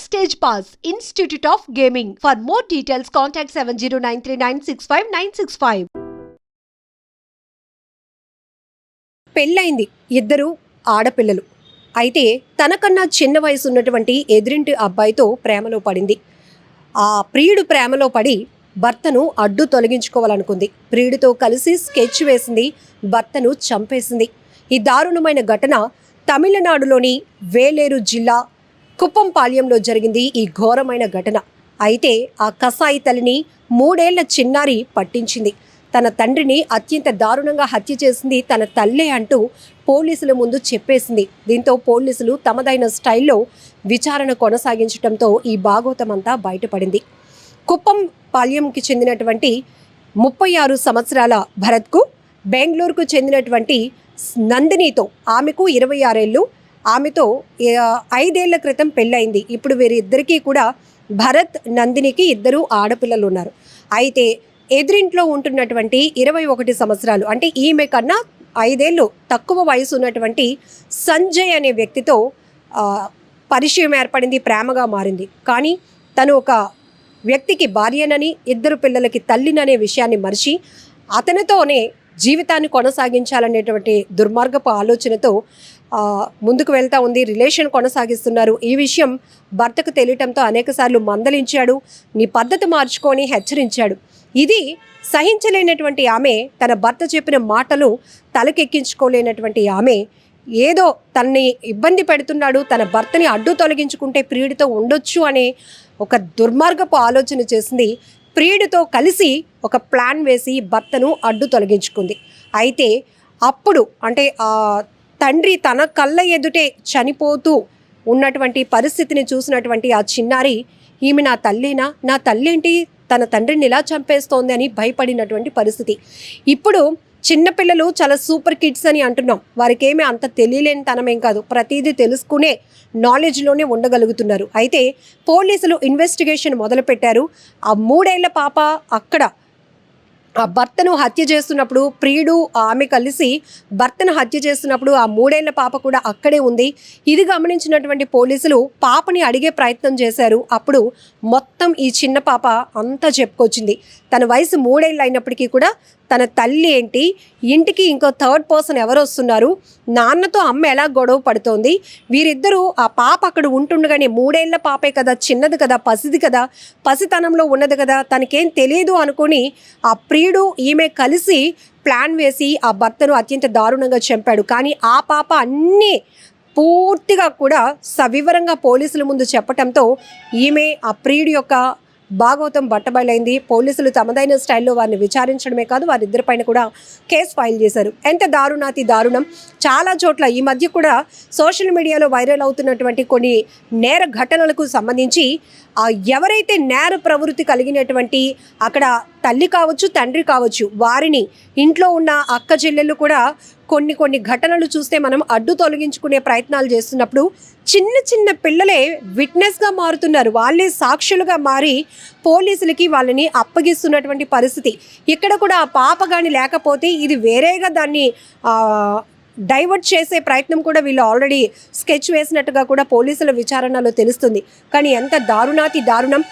Backstage Pass, Institute of Gaming. For more details, contact 7093965965. పెళ్ళైంది. ఇద్దరు ఆడపిల్లలు. అయితే తనకన్నా చిన్న వయసు ఉన్నటువంటి ఎదురింటి అబ్బాయితో ప్రేమలో పడింది. ఆ ప్రియుడు ప్రేమలో పడి భర్తను అడ్డు తొలగించుకోవాలనుకుంది. ప్రియుడితో కలిసి స్కెచ్ వేసింది, భర్తను చంపేసింది. ఈ దారుణమైన ఘటన తమిళనాడులోని వేలేరు జిల్లా కుప్పంపాళ్యంలో జరిగింది. ఈ ఘోరమైన ఘటన. అయితే ఆ కసాయి తల్లిని 3 ఏళ్ల చిన్నారి పట్టించింది. తన తండ్రిని అత్యంత దారుణంగా హత్య చేసింది తన తల్లే అంటూ పోలీసుల ముందు చెప్పేసింది. దీంతో పోలీసులు తమదైన స్టైల్లో విచారణ కొనసాగించడంతో ఈ భాగోతమంతా బయటపడింది. కుప్పంపాళ్యంకి చెందినటువంటి 36 సంవత్సరాల భరత్కు, బెంగళూరుకు చెందినటువంటి నందినితో, ఆమెకు 26 ఏళ్ళు, ఆమెతో 5 ఏళ్ల క్రితం పెళ్ళయింది. ఇప్పుడు వీరిద్దరికీ కూడా భరత్, నందినికి 2 ఆడపిల్లలు ఉన్నారు. అయితే ఎదురింట్లో ఉంటున్నటువంటి 21 సంవత్సరాలు, అంటే ఈమె కన్నా 5 ఏళ్ళు తక్కువ వయసు ఉన్నటువంటి సంజయ్ అనే వ్యక్తితో పరిచయం ఏర్పడింది, ప్రేమగా మారింది. కానీ తను ఒక వ్యక్తికి భార్యనని, 2 పిల్లలకి తల్లిననే విషయాన్ని మరిచి అతనితోనే జీవితాన్ని కొనసాగించాలనేటువంటి దుర్మార్గపు ఆలోచనతో ముందుకు వెళ్తూ ఉంది. రిలేషన్ కొనసాగిస్తున్నారు. ఈ విషయం భర్తకు తెలియటంతో అనేకసార్లు మందలించాడు, నీ పద్ధతి మార్చుకొని హెచ్చరించాడు. ఇది సహించలేనటువంటి ఆమె, తన భర్త చెప్పిన మాటలు తలకెక్కించుకోలేనటువంటి ఆమె, ఏదో తనని ఇబ్బంది పెడుతున్నాడు, తన భర్తని అడ్డు తొలగించుకుంటే ప్రియుడితో ఉండొచ్చు అనే ఒక దుర్మార్గపు ఆలోచన చేసింది. ప్రియుడితో కలిసి ఒక ప్లాన్ వేసి భర్తను అడ్డు తొలగించుకుంది. అయితే అప్పుడు అంటే తండ్రి తన కళ్ళ ఎదుటే చనిపోతూ ఉన్నటువంటి పరిస్థితిని చూసినటువంటి ఆ చిన్నారి, ఈమె నా తల్లేనా, నా తల్లేంటి తన తండ్రిని ఇలా చంపేస్తోంది అని భయపడినటువంటి పరిస్థితి. ఇప్పుడు చిన్నపిల్లలు చాలా సూపర్ కిడ్స్ అని అంటున్నాం. వారికి ఏమీ అంత తెలియలేని తనమేం కాదు, ప్రతిదీ తెలుసుకునే నాలెడ్జ్లోనే ఉండగలుగుతున్నారు. అయితే పోలీసులు ఇన్వెస్టిగేషన్ మొదలుపెట్టారు. ఆ 3 ఏళ్ల పాప అక్కడ ఆ భర్తను హత్య చేస్తున్నప్పుడు, ప్రియుడు ఆమె కలిసి భర్తను హత్య చేస్తున్నప్పుడు ఆ 3 ఏళ్ల పాప కూడా అక్కడే ఉంది. ఇది గమనించినటువంటి పోలీసులు పాపని అడిగే ప్రయత్నం చేశారు. అప్పుడు మొత్తం ఈ చిన్న పాప అంతా చెప్పుకొచ్చింది. తన వయసు 3 ఏళ్ళు అయినప్పటికీ కూడా తన తల్లి ఏంటి, ఇంటికి ఇంకో థర్డ్ పర్సన్ ఎవరు వస్తున్నారు, నాన్నతో అమ్మ ఎలా గొడవ పడుతోంది, వీరిద్దరూ ఆ పాప అక్కడ ఉంటుండగానే 3 ఏళ్ల పాపే కదా, చిన్నది కదా, పసిది కదా, పసితనంలో ఉన్నది కదా, తనకేం తెలియదు అనుకొని ఆ ప్రియుడు ఈమె కలిసి ప్లాన్ వేసి ఆ భర్తను అత్యంత దారుణంగా చంపాడు. కానీ ఆ పాప అన్నీ పూర్తిగా కూడా సవివరంగా పోలీసుల ముందు చెప్పటంతో ఈమె ఆ ప్రియుడి యొక్క భాగవతం బట్టబయలైంది. పోలీసులు తమదైన స్టైల్లో వారిని విచారించడమే కాదు, వారిద్దరిపైన కూడా కేసు ఫైల్ చేశారు. ఎంత దారుణాతి దారుణం. చాలా చోట్ల ఈ మధ్య కూడా సోషల్ మీడియాలో వైరల్ అవుతున్నటువంటి కొన్ని నేర ఘటనలకు సంబంధించి ఎవరైతే నేర ప్రవృత్తి కలిగినటువంటి అక్కడ తల్లి కావచ్చు, తండ్రి కావచ్చు, వారిని, ఇంట్లో ఉన్న అక్క చెల్లెళ్ళు కూడా కొన్ని ఘటనలు చూస్తే మనం అడ్డు తొలగించుకునే ప్రయత్నాలు చేస్తున్నప్పుడు చిన్న చిన్న పిల్లలే విట్నెస్గా మారుతున్నారు. వాళ్ళే సాక్షులుగా మారి పోలీసులకి వాళ్ళని అప్పగిస్తున్నటువంటి పరిస్థితి. ఇక్కడ కూడా ఆ పాప కానీ లేకపోతే ఇది వేరేగా దాన్ని డైవర్ట్ చేసే ప్రయత్నం కూడా వీళ్ళు ఆల్రెడీ స్కెచ్ వేసినట్టుగా కూడా పోలీసుల విచారణలో తెలుస్తుంది. కానీ ఎంత దారుణాతి దారుణం.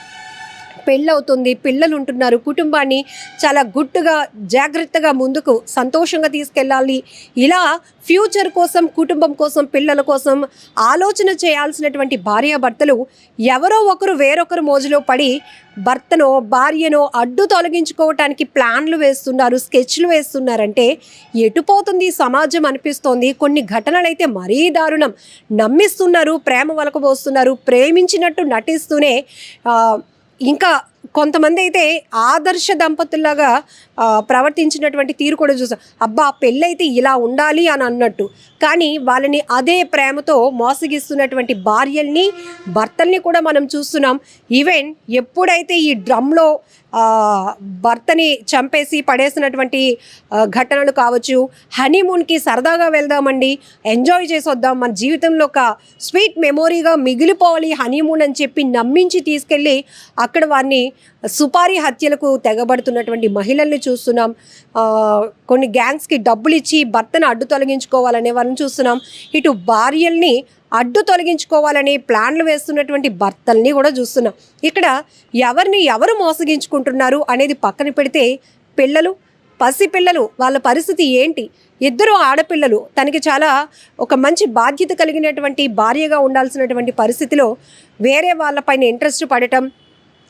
పెళ్ళవుతుంది, పిల్లలు ఉంటున్నారు, కుటుంబాన్ని చాలా గుట్టుగా జాగ్రత్తగా ముందుకు సంతోషంగా తీసుకెళ్ళాలి. ఇలా ఫ్యూచర్ కోసం, కుటుంబం కోసం, పిల్లల కోసం ఆలోచన చేయాల్సినటువంటి భార్యాభర్తలు ఎవరో ఒకరు వేరొకరు మోజులో పడి భర్తనో భార్యనో అడ్డు తొలగించుకోవటానికి ప్లాన్లు వేస్తున్నారు, స్కెచ్లు వేస్తున్నారంటే ఎటుపోతుంది సమాజం అనిపిస్తోంది. కొన్ని ఘటనలైతే మరీ దారుణం. నమ్మిస్తున్నారు, ప్రేమ వలకబోస్తున్నారు, ప్రేమించినట్టు నటిస్తూనే ఇంకా కొంతమంది అయితే ఆదర్శ దంపతుల్లాగా ప్రవర్తించినటువంటి తీరు కూడా చూసాం. అబ్బా పెళ్ళైతే ఇలా ఉండాలి అని అన్నట్టు. కానీ వాళ్ళని అదే ప్రేమతో మోసగిస్తున్నటువంటి భార్యల్ని, భర్తల్ని కూడా మనం చూస్తున్నాం. ఈవెన్ ఎప్పుడైతే ఈ డ్రమ్లో భర్తని చంపేసి పడేసినటువంటి ఘటనలు కావచ్చు, హనీమూన్కి సరదాగా వెళ్దామండి, ఎంజాయ్ చేసి వద్దాం, మన జీవితంలో ఒక స్వీట్ మెమొరీగా మిగిలిపోవాలి హనీమూన్ అని చెప్పి నమ్మించి తీసుకెళ్ళి అక్కడ వారిని సుపారీ హత్యలకు తెగబడుతున్నటువంటి మహిళల్ని చూస్తున్నాం. కొన్ని గ్యాంగ్స్కి డబ్బులు ఇచ్చి భర్తను అడ్డు తొలగించుకోవాలనే వారిని చూస్తున్నాం. ఇటు భార్యల్ని అడ్డు తొలగించుకోవాలని ప్లాన్లు వేస్తున్నటువంటి భర్తల్ని కూడా చూస్తున్నాం. ఇక్కడ ఎవరిని ఎవరు మోసగించుకుంటున్నారు అనేది పక్కన పెడితే పిల్లలు, పసిపిల్లలు వాళ్ళ పరిస్థితి ఏంటి? ఇద్దరు ఆడపిల్లలు, తనకి చాలా ఒక మంచి బాధ్యత కలిగినటువంటి భార్యగా ఉండాల్సినటువంటి పరిస్థితిలో వేరే వాళ్ళపైన ఇంట్రెస్ట్ పడటం,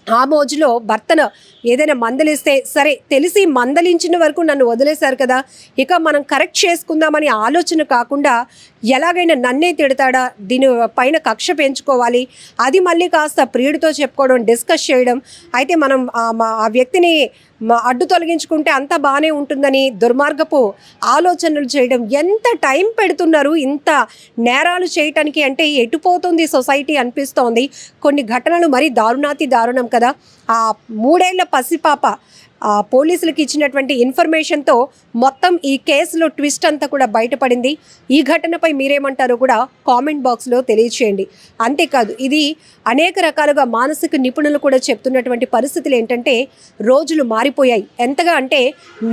ఆ మోజులో భర్తను ఏదైనా మందలిస్తే సరే తెలిసి మందలించిన వరకు నన్ను వదిలేశారు కదా, ఇక మనం కరెక్ట్ చేసుకుందామని ఆలోచన కాకుండా ఎలాగైనా నన్నే తిడతాడా, దీని పైన కక్ష పెంచుకోవాలి, అది మళ్ళీ కాస్త ప్రియుడితో చెప్పుకోవడం, డిస్కస్ చేయడం, అయితే మనం ఆ వ్యక్తిని అడ్డు తొలగించుకుంటే అంతా బాగానే ఉంటుందని దుర్మార్గపు ఆలోచనలు చేయడం. ఎంత టైం పెడుతున్నారు ఇంత నేరాలు చేయటానికి? అంటే ఎటుపోతుంది సొసైటీ అనిపిస్తోంది. కొన్ని ఘటనలు మరీ దారుణాతి దారుణం కదా. ఆ 3 ఏళ్ల పసిపాప పోలీసులకు ఇచ్చినటువంటి ఇన్ఫర్మేషన్తో మొత్తం ఈ కేసులో ట్విస్ట్ అంతా కూడా బయటపడింది. ఈ ఘటనపై మీరేమంటారో కూడా కామెంట్ బాక్స్లో తెలియచేయండి. అంతేకాదు, ఇది అనేక రకాలుగా మానసిక నిపుణులు కూడా చెప్తున్నటువంటి పరిస్థితులు ఏంటంటే రోజులు మారిపోయాయి. ఎంతగా అంటే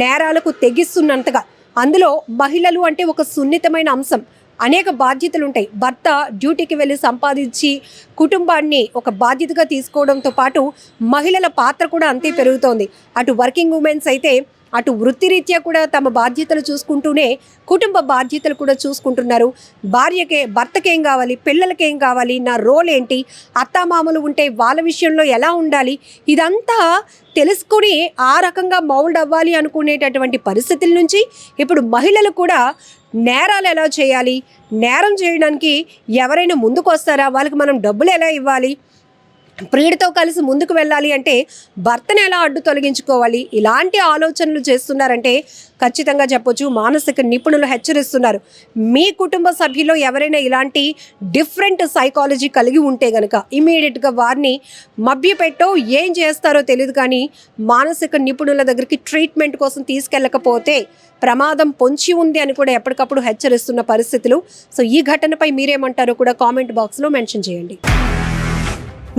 నేరాలకు తెగిస్తున్నంతగా. అందులో మహిళలు అంటే ఒక సున్నితమైన అంశం, అనేక బాధ్యతలు ఉంటాయి. భర్త డ్యూటీకి వెళ్ళి సంపాదించి కుటుంబాన్ని ఒక బాధ్యతగా తీసుకోవడంతో పాటు మహిళల పాత్ర కూడా అంతే పెరుగుతోంది. అటు వర్కింగ్ ఉమెన్స్ అయితే అటు వృత్తిరీత్యా కూడా తమ బాధ్యతలు చూసుకుంటూనే కుటుంబ బాధ్యతలు కూడా చూసుకుంటున్నారు. భర్తకేం కావాలి, పిల్లలకేం కావాలి, నా రోల్ ఏంటి, అత్తామామలు ఉంటే వాళ్ళ విషయంలో ఎలా ఉండాలి, ఇదంతా తెలుసుకుని ఆ రకంగా మౌల్డ్ అవ్వాలి అనుకునేటటువంటి పరిస్థితుల నుంచి ఇప్పుడు మహిళలు కూడా నేరాలు ఎలా చేయాలి, నేరం చేయడానికి ఎవరైనా ముందుకు వస్తారా, వాళ్ళకి మనం డబ్బులు ఎలా ఇవ్వాలి, ప్రియుడితో కలిసి ముందుకు వెళ్ళాలి అంటే భర్తను ఎలా అడ్డు తొలగించుకోవాలి, ఇలాంటి ఆలోచనలు చేస్తున్నారంటే ఖచ్చితంగా చెప్పొచ్చు మానసిక నిపుణులు హెచ్చరిస్తున్నారు. మీ కుటుంబ సభ్యుల్లో ఎవరైనా ఇలాంటి డిఫరెంట్ సైకాలజీ కలిగి ఉంటే గనక ఇమీడియట్గా వారిని మభ్యపెట్టో ఏం చేస్తారో తెలియదు, కానీ మానసిక నిపుణుల దగ్గరికి ట్రీట్మెంట్ కోసం తీసుకెళ్ళకపోతే ప్రమాదం పొంచి ఉంది అని కూడా ఎప్పటికప్పుడు హెచ్చరిస్తున్న పరిస్థితులు. సో ఈ ఘటనపై మీరేమంటారో కూడా కామెంట్ బాక్స్లో మెన్షన్ చేయండి.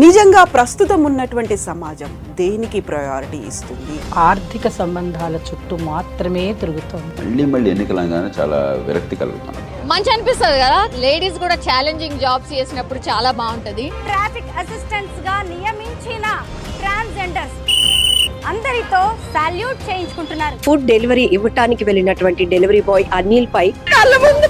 నిజంగా ప్రస్తుతం ఉన్నటువంటి సమాజం దేనికి ప్రయారిటీ ఇస్తుంది? ఆర్థిక సంబంధాల చుట్టూ మాత్రమే తిరుగుతుంది. మళ్ళీ ఎన్నికలంగానే చాలా విరక్తి కలుగుతాను. మంచి అనిపిస్తుంది కదా, లేడీస్ కూడా ఛాలెంజింగ్ జాబ్స్ చేసినప్పుడు చాలా బాగుంటది. ట్రాఫిక్ అసిస్టెంట్స్ గా నియమించిన ట్రాన్స్జెండర్స్ అందరితో సాల్యూట్ చేయించుకుంటున్నారు. ఫుడ్ డెలివరీ ఇవ్వటానికి వెళ్ళినటువంటి డెలివరీ బాయ్ అనిల్ పై కళ్ళ ముందు